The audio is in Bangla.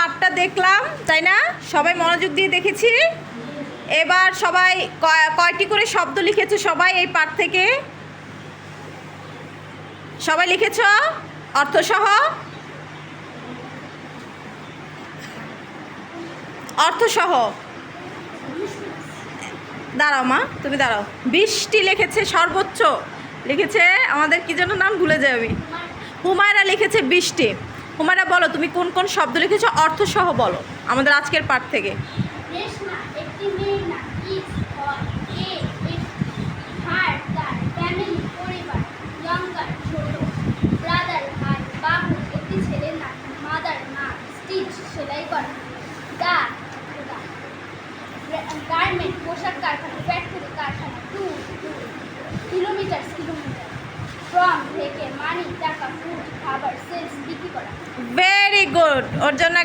পাঠটা দেখলাম, তাই না? সবাই মনোযোগ দিয়ে দেখেছি। এবার সবাই কয়টি করে শব্দ লিখেছো সবাই এই পাঠ থেকে? সবাই লিখেছ অর্থসহ? অর্থসহ দাঁড়াও মা, তুমি দাঁড়াও। 20টি লিখেছে, সর্বোচ্চ লিখেছে আমাদের কি যেন নাম ভুলে যাই আমি। হুমায়রা লিখেছে 20টি। হুমায়রা বলো তুমি কোন কোন শব্দ লিখেছো অর্থসহ বলো আমাদের আজকের পাঠ থেকে। সেলাই করা, গার্মেন্ট পোশাক কারখানা, ফ্যাক্টরি কারখানা, কিলোমিটার, ফ্রম থেকে মানি টাকা, ফুড খাবার, সেলস বিক্রি করা। ভেরি গুড, ওর জন্য